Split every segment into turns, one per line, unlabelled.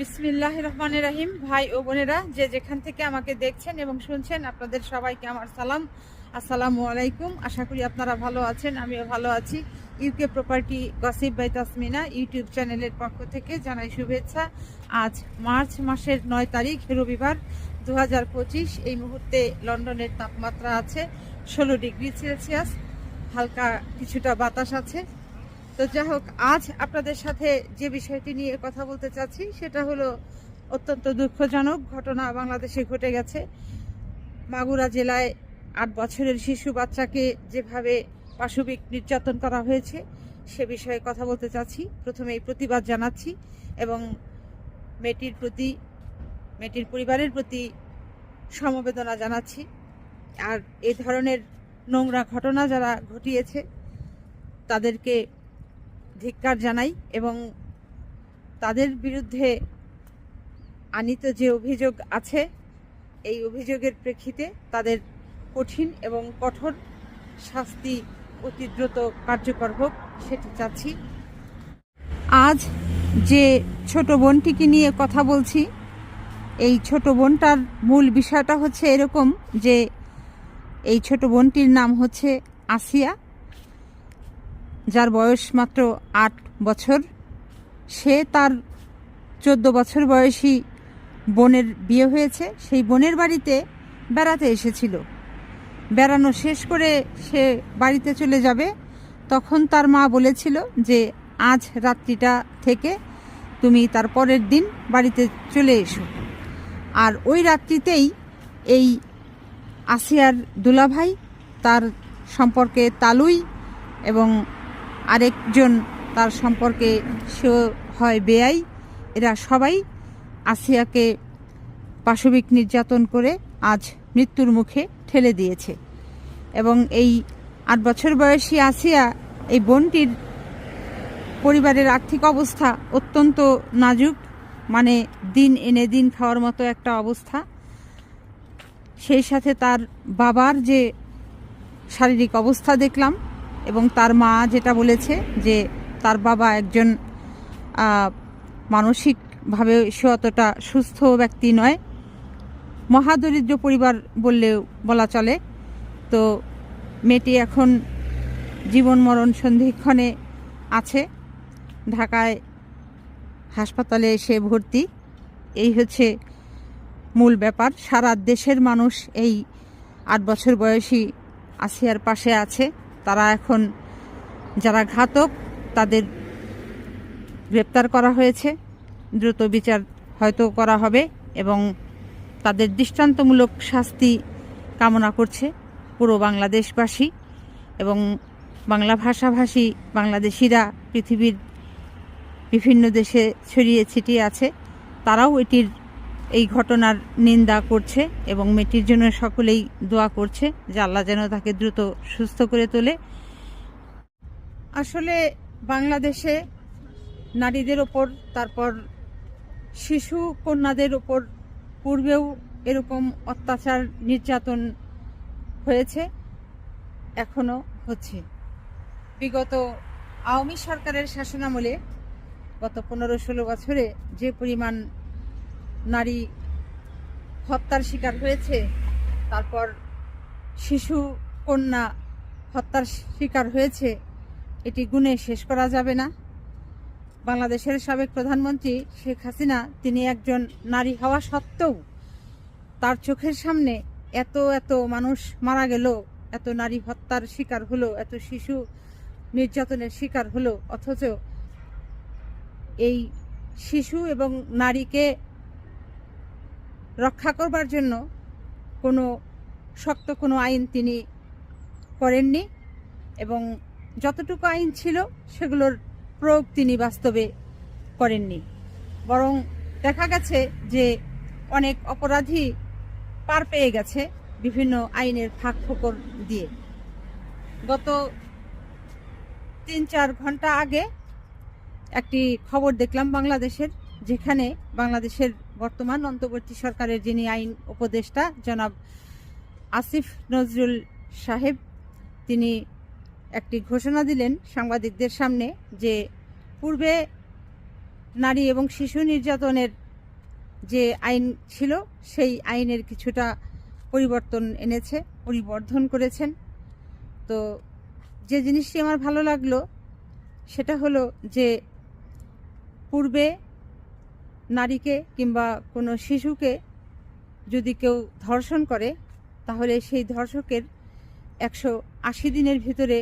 বিসমিল্লাহির রহমানির রহিম। ভাই ও বোনেরা, যে যেখান থেকে আমাকে দেখছেন এবং শুনছেন, আপনাদের সবাইকে আমার সালাম, আসসালামু আলাইকুম। আশা করি আপনারা ভালো আছেন, আমিও ভালো আছি। UK property gossip by Tasmina YouTube চ্যানেলের পক্ষ থেকে জানাই শুভেচ্ছা। আজ মার্চ মাসের 9 তারিখ রবিবার 2025। এই মুহূর্তে লন্ডনের তাপমাত্রা আছে 16 ডিগ্রি সেলসিয়াস, হালকা কিছুটা বাতাস আছে। তো যাই হোক, আজ আপনাদের সাথে যে বিষয়টি নিয়ে কথা বলতে চাচ্ছি সেটা হলো অত্যন্ত দুঃখজনক ঘটনা বাংলাদেশে ঘটে গেছে। মাগুরা জেলায় 8 বছরের শিশু বাচ্চাকে যেভাবে পাশবিক নির্যাতন করা হয়েছে সে বিষয়ে কথা বলতে চাচ্ছি। প্রথমেই প্রতিবাদ জানাচ্ছি এবং মেয়েটির পরিবারের প্রতি সমবেদনা জানাচ্ছি। আর এই ধরনের নোংরা ঘটনা যারা ঘটিয়েছে তাদেরকে ধিক্কার জানাই এবং তাদের বিরুদ্ধে আনীত যে অভিযোগ আছে এই অভিযোগের প্রেক্ষিতে তাদের কঠিন এবং কঠোর শাস্তি অতি দ্রুত কার্যকর হোক সেটি চাচ্ছি। আজ যে ছোট বোনটিকে নিয়ে কথা বলছি, এই ছোট বোনটার মূল বিষয়টা হচ্ছে এরকম যে এই ছোট বোনটির নাম হচ্ছে আসিয়া, যার বয়স মাত্র 8 বছর। সে তার 14 বছর বয়সী বোনের বিয়ে হয়েছে, সেই বোনের বাড়িতে বেড়াতে এসেছিল। বেড়ানো শেষ করে সে বাড়িতে চলে যাবে, তখন তার মা বলেছিল যে আজ রাত্রিটা থেকে তুমি তার পরের দিন বাড়িতে চলে এসো। আর ওই রাত্রিতেই এই আসিয়ার দুলাভাই, তার সম্পর্কে তালুই এবং আরেকজন তার সম্পর্কে সে হয় বেয়াই, এরা সবাই আসিয়াকে পাশবিক নির্যাতন করে আজ মৃত্যুর মুখে ঠেলে দিয়েছে। এবং এই 8 বছর বয়সী আসিয়া, এই বোনটির পরিবারের আর্থিক অবস্থা অত্যন্ত নাজুক, মানে দিন এনে দিন খাওয়ার মতো একটা অবস্থা। সেই সাথে তার বাবার যে শারীরিক অবস্থা দেখলাম এবং তার মা যেটা বলেছে যে তার বাবা একজন মানসিকভাবে সে অতটা সুস্থ ব্যক্তি নয়, মহাদরিদ্র পরিবার বললেও বলা চলে। তো মেয়েটি এখন জীবন মরণ সন্ধিক্ষণে আছে, ঢাকায় হাসপাতালে এসে ভর্তি। এই হচ্ছে মূল ব্যাপার। সারা দেশের মানুষ এই 8 বছর বয়সী আসিয়ার পাশে আছে। তারা এখন যারা ঘাতক তাদের গ্রেপ্তার করা হয়েছে, দ্রুত বিচার হয়তো করা হবে এবং তাদের দৃষ্টান্তমূলক শাস্তি কামনা করছে পুরো বাংলাদেশবাসী এবং বাংলা ভাষাভাষী বাংলাদেশিরা পৃথিবীর বিভিন্ন দেশে ছড়িয়ে ছিটিয়ে আছে। তারাও এই ঘটনার নিন্দা করছে এবং মেয়েটির জন্য সকলেই দোয়া করছে যে আল্লাহ যেন তাকে দ্রুত সুস্থ করে তোলে। আসলে বাংলাদেশে নারীদের ওপর, তারপর শিশু কন্যাদের ওপর পূর্বেও এরকম অত্যাচার নির্যাতন হয়েছে, এখনো হচ্ছে। বিগত আওয়ামী সরকারের শাসনামলে গত 15-16 বছরে যে পরিমাণ নারী হত্যার শিকার হয়েছে, তারপর শিশু কন্যা হত্যার শিকার হয়েছে, এটি গুণে শেষ করা যাবে না। বাংলাদেশের সাবেক প্রধানমন্ত্রী শেখ হাসিনা, তিনি একজন নারী হওয়া সত্ত্বেও তার চোখের সামনে এত মানুষ মারা গেল, এত নারী হত্যার শিকার হলো, এত শিশু নির্যাতনের শিকার হলো, অথচ এই শিশু এবং নারীকে রক্ষা করবার জন্য শক্ত কোনো আইন তিনি করেননি এবং যতটুকু আইন ছিল সেগুলোর প্রয়োগ তিনি বাস্তবে করেননি। বরং দেখা গেছে যে অনেক অপরাধী পার পেয়ে গেছে বিভিন্ন আইনের ফাঁক ফোকর দিয়ে। গত 3-4 ঘন্টা আগে একটি খবর দেখলাম বাংলাদেশের, যেখানে বাংলাদেশের বর্তমান অন্তর্বর্তী সরকারের যিনি আইন উপদেষ্টা জনাব আসিফ নজরুল সাহেব, তিনি একটি ঘোষণা দিলেন সাংবাদিকদের সামনে যে পূর্বে নারী এবং শিশু নির্যাতনের যে আইন ছিল সেই আইনের কিছুটা পরিবর্তন এনেছে, পরিবর্ধন করেছেন। তো যে জিনিসটি আমার ভালো লাগলো সেটা হলো যে পূর্বে নারীকে কিংবা কোনো শিশুকে যদি কেউ ধর্ষণ করে তাহলে সেই ধর্ষকের 180 দিনের ভিতরে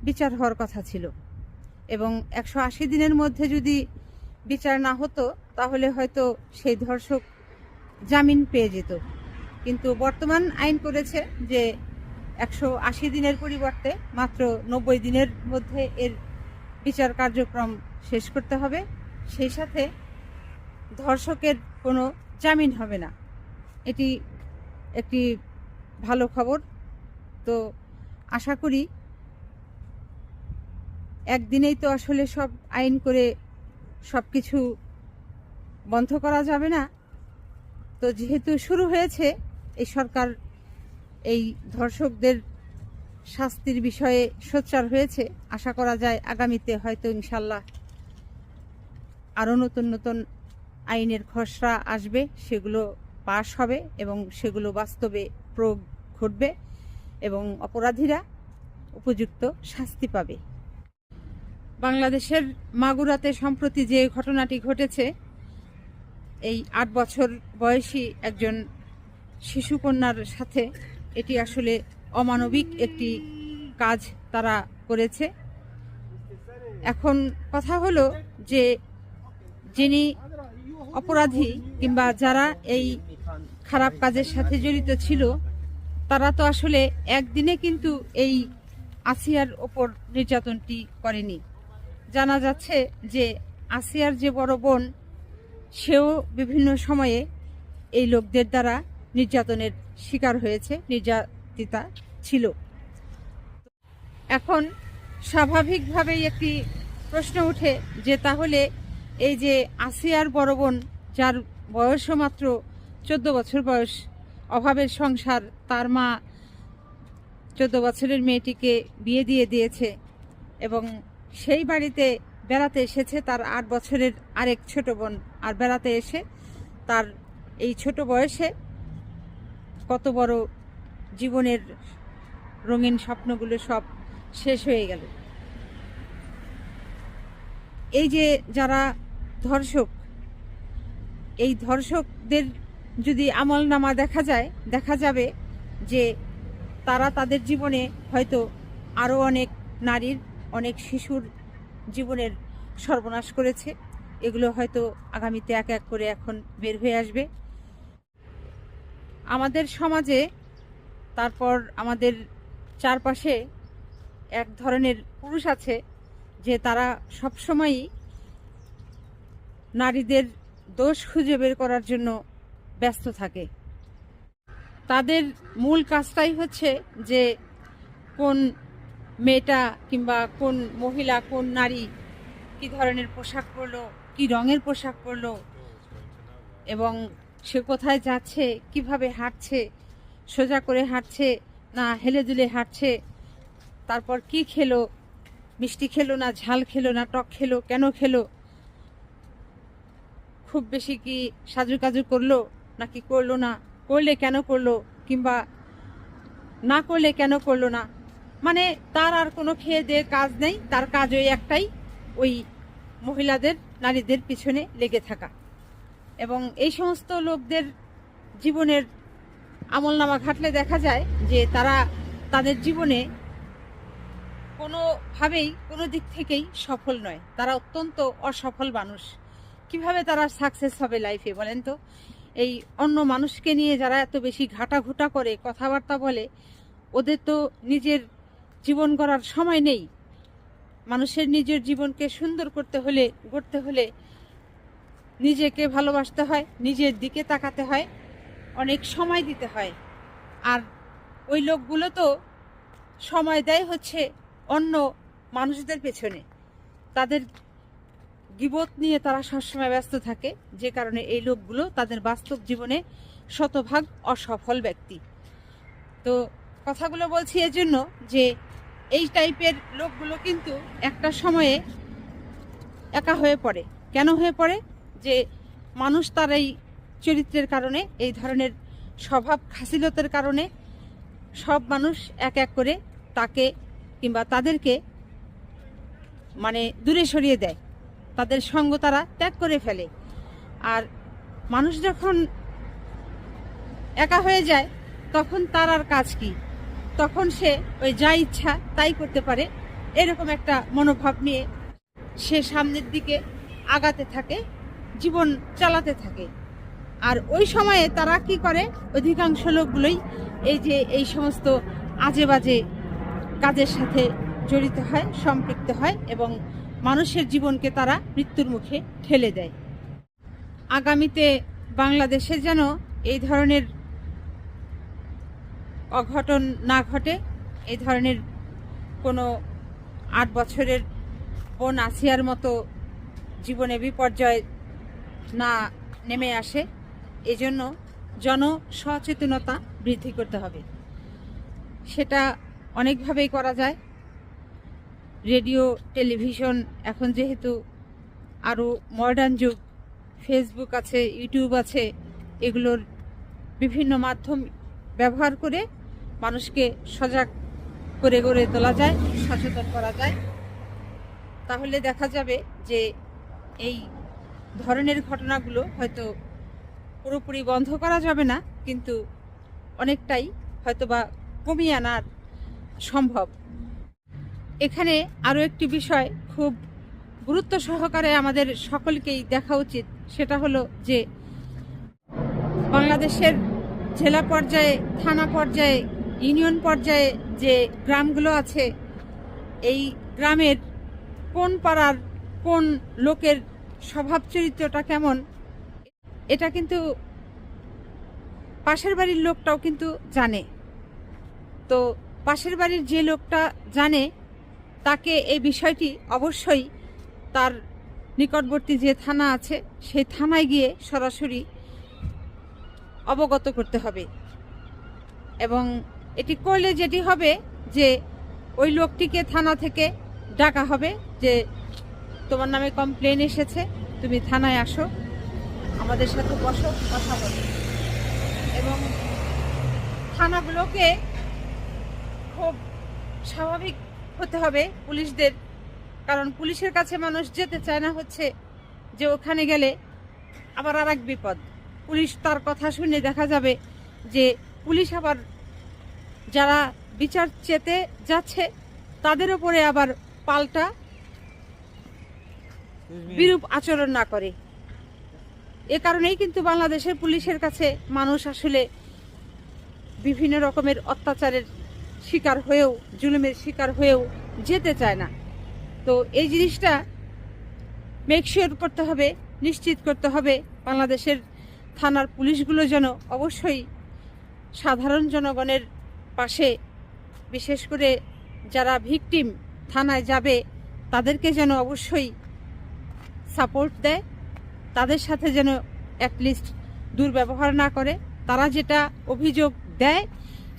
বিচার হওয়ার কথা ছিল, এবং 180 দিনের মধ্যে যদি বিচার না হতো তাহলে হয়তো সেই ধর্ষক জামিন পেয়ে যেত। কিন্তু বর্তমান আইন করেছে যে 180 দিনের পরিবর্তে মাত্র 90 দিনের মধ্যে এর বিচার কার্যক্রম শেষ করতে হবে, সেই সাথে ধর্ষকের কোনো জামিন হবে না। এটি একটি ভালো খবর। তো আশা করি একদিনেই তো আসলে সব আইন করে সব কিছু বন্ধ করা যাবে না। তো যেহেতু শুরু হয়েছে, এই সরকার এই ধর্ষকদের শাস্তির বিষয়ে সোচ্চার হয়েছে, আশা করা যায় আগামীতে হয়তো ইনশাল্লাহ আরও নতুন নতুন আইনের খসড়া আসবে, সেগুলো পাশ হবে এবং সেগুলো বাস্তবে প্রয়োগ ঘটবে এবং অপরাধীরা উপযুক্ত শাস্তি পাবে। বাংলাদেশের মাগুরাতে সম্প্রতি যে ঘটনাটি ঘটেছে, এই 8 বছর বয়সী একজন শিশুকন্যার সাথে, এটি আসলে অমানবিক একটি কাজ তারা করেছে। এখন কথা হলো যে যিনি অপরাধী কিংবা যারা এই খারাপ কাজের সাথে জড়িত ছিল তারা তো আসলে একদিনে কিন্তু এই আসিয়ার ওপর নির্যাতনটি করেনি। জানা যাচ্ছে যে আসিয়ার যে বড় বোন, সেও বিভিন্ন সময়ে এই লোকদের দ্বারা নির্যাতনের শিকার হয়েছে, নির্যাতিতা ছিল। এখন স্বাভাবিকভাবেই একটি প্রশ্ন ওঠে যে তাহলে এই যে আসিয়ার বড় বোন, যার বয়সও মাত্র 14 বছর বয়স, অভাবের সংসার, তার মা 14 বছরের মেয়েটিকে বিয়ে দিয়ে দিয়েছে এবং সেই বাড়িতে বেড়াতে এসেছে তার 8 বছরের আরেক ছোট বোন, আর বেড়াতে এসে তার এই ছোট বয়সে কত বড় জীবনের রঙিন স্বপ্নগুলো সব শেষ হয়ে গেল। এই যে যারা ধর্ষক, এই ধর্ষকদের যদি আমলনামা দেখা যায়, দেখা যাবে যে তারা তাদের জীবনে হয়তো আরও অনেক নারীর, অনেক শিশুর জীবনের সর্বনাশ করেছে। এগুলো হয়তো আগামীতে এক এক করে এখন বের হয়ে আসবে আমাদের সমাজে। তারপর আমাদের চারপাশে এক ধরনের পুরুষ আছে যে তারা সবসময়ই নারীদের দোষ খুঁজে বের করার জন্য ব্যস্ত থাকে। তাদের মূল কাজটাই হচ্ছে যে কোন মেয়েটা কিংবা কোন মহিলা, কোন নারী কি ধরনের পোশাক পরলো, কি রঙের পোশাক পরলো, এবং সে কোথায় যাচ্ছে, কিভাবে হাঁটছে, সোজা করে হাঁটছে না হেলে দুলে হাঁটছে, তারপর কি খেলো, মিষ্টি খেলো না ঝাল খেলো না টক খেলো, কেন খেলো, খুব বেশি কি সাজুকাজু করলো নাকি করলো না, করলে কেন করলো কিংবা না করলে কেন করলো না। মানে তার আর কোনো খেয়ে দিয়ে কাজ নেই, তার কাজ ওই একটাই, ওই মহিলাদের, নারীদের পিছনে লেগে থাকা। এবং এই সমস্ত লোকদের জীবনের আমলনামা ঘাটলে দেখা যায় যে তারা তাদের জীবনে কোনোভাবেই কোনো দিক থেকেই সফল নয়, তারা অত্যন্ত অসফল মানুষ। কিভাবে তারা সাকসেস হবে লাইফে বলেন তো? এই অন্য মানুষকে নিয়ে যারা এত বেশি ঘাটাঘুটা করে, কথাবার্তা বলে, ওদের তো নিজের জীবন গড়ার সময় নেই। মানুষের নিজের জীবনকে সুন্দর করতে হলে, গড়তে হলে নিজেকে ভালোবাসতে হয়, নিজের দিকে তাকাতে হয়, অনেক সময় দিতে হয়। আর ওই লোকগুলো তো সময় দেয় হচ্ছে অন্য মানুষদের পেছনে, তাদের গীবত নিয়ে তারা সবসময় ব্যস্ত থাকে, যে কারণে এই লোকগুলো তাদের বাস্তব জীবনে শতভাগ অসফল ব্যক্তি। তো কথাগুলো বলছি এজন্য যে এই টাইপের লোকগুলো কিন্তু একটা সময়ে একা হয়ে পড়ে। কেন হয়ে পড়ে? যে মানুষ তার এই চরিত্রের কারণে, এই ধরনের স্বভাব খাসিলতের কারণে সব মানুষ এক এক করে তাকে কিংবা তাদেরকে মানে দূরে সরিয়ে দেয়, তাদের সঙ্গ তারা ত্যাগ করে ফেলে। আর মানুষ যখন একা হয়ে যায় তখন তার আর কাজ কি, তখন সে ওই যা ইচ্ছা তাই করতে পারে, এরকম একটা মনোভাব নিয়ে সে সামনের দিকে আগাতে থাকে, জীবন চালাতে থাকে। আর ওই সময়ে তারা কি করে, অধিকাংশ লোকগুলোই এই সমস্ত আজে বাজে কাজের সাথে জড়িত হয়, সম্পৃক্ত হয় এবং মানুষের জীবনকে তারা মৃত্যুর মুখে ঠেলে দেয়। আগামীতে বাংলাদেশে যেন এই ধরনের অঘটন না ঘটে, এই ধরনের কোনো 8 বছরের বোন আসিয়ার মতো জীবনে বিপর্যয় না নেমে আসে, এজন্য জনসচেতনতা বৃদ্ধি করতে হবে। সেটা অনেকভাবেই করা যায়। রেডিও, টেলিভিশন, এখন যেহেতু আরও মডার্ন যুগ, ফেসবুক আছে, ইউটিউব আছে, এগুলোর বিভিন্ন মাধ্যম ব্যবহার করে মানুষকে সজাগ করে গড়ে তোলা যায়, সচেতন করা যায়। তাহলে দেখা যাবে যে এই ধরনের ঘটনাগুলো হয়তো পুরোপুরি বন্ধ করা যাবে না, কিন্তু অনেকটাই হয়তোবা কমিয়ে আনার সম্ভব। এখানে আরও একটি বিষয় খুব গুরুত্ব সহকারে আমাদের সকলকেই দেখা উচিত, সেটা হলো যে বাংলাদেশের জেলা পর্যায়ে, থানা পর্যায়ে, ইউনিয়ন পর্যায়ে যে গ্রামগুলো আছে, এই গ্রামের কোন পাড়ার কোন লোকের স্বভাব চরিত্রটা কেমন, এটা কিন্তু পাশের বাড়ির লোকটাও কিন্তু জানে। তো পাশের বাড়ির যে লোকটা জানে, তাকে এই বিষয়টি অবশ্যই তার নিকটবর্তী যে থানা আছে সেই থানায় গিয়ে সরাসরি অবগত করতে হবে। এবং এটি করলে যেটি হবে যে ওই লোকটিকে থানা থেকে ডাকা হবে যে তোমার নামে কমপ্লেন এসেছে, তুমি থানায় আসো, আমাদের সাথে বসো, কথা বলো। এবং থানাগুলোকে খুব স্বাভাবিক হতে হবে পুলিশদের, কারণ পুলিশের কাছে মানুষ যেতে চায় না হচ্ছে যে ওখানে গেলে আবার আর এক বিপদ। পুলিশ তার কথা শুনে দেখা যাবে যে পুলিশ আবার যারা বিচার চেতে যাচ্ছে তাদের উপরে আবার পাল্টা বিরূপ আচরণ না করে। এ কারণেই কিন্তু বাংলাদেশের পুলিশের কাছে মানুষ আসলে বিভিন্ন রকমের অত্যাচারের শিকার হয়েও, জুলুমের শিকার হয়েও যেতে চায় না। তো এই জিনিসটা মেকশিওর করতে হবে, নিশ্চিত করতে হবে বাংলাদেশের থানার পুলিশগুলো যেন অবশ্যই সাধারণ জনগণের পাশে, বিশেষ করে যারা ভিকটিম থানায় যাবে তাদেরকে যেন অবশ্যই সাপোর্ট দেয়, তাদের সাথে যেন অ্যাটলিস্ট দুর্ব্যবহার না করে, তারা যেটা অভিযোগ দেয়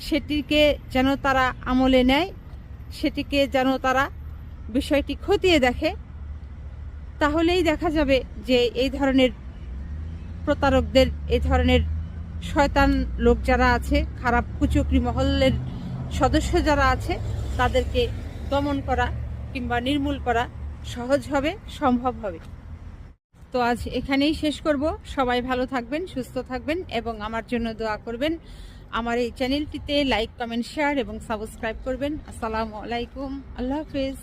সেটিকে যেন তারা আমলে নেয়, সেটিকে যেন তারা বিষয়টি খতিয়ে দেখে। তাহলেই দেখা যাবে যে এই ধরনের প্রতারকদের, এই ধরনের শয়তান লোক যারা আছে, খারাপ কুচক্রি মহলের সদস্য যারা আছে, তাদেরকে দমন করা কিংবা নির্মূল করা সহজ হবে, সম্ভব হবে। তো আজ এখানেই শেষ করব। সবাই ভালো থাকবেন, সুস্থ থাকবেন এবং আমার জন্য দোয়া করবেন। আমার এই চ্যানেলটিতে লাইক, কমেন্ট, শেয়ার এবং সাবস্ক্রাইব করবেন। আসসালামু আলাইকুম, আল্লাহ হাফেজ।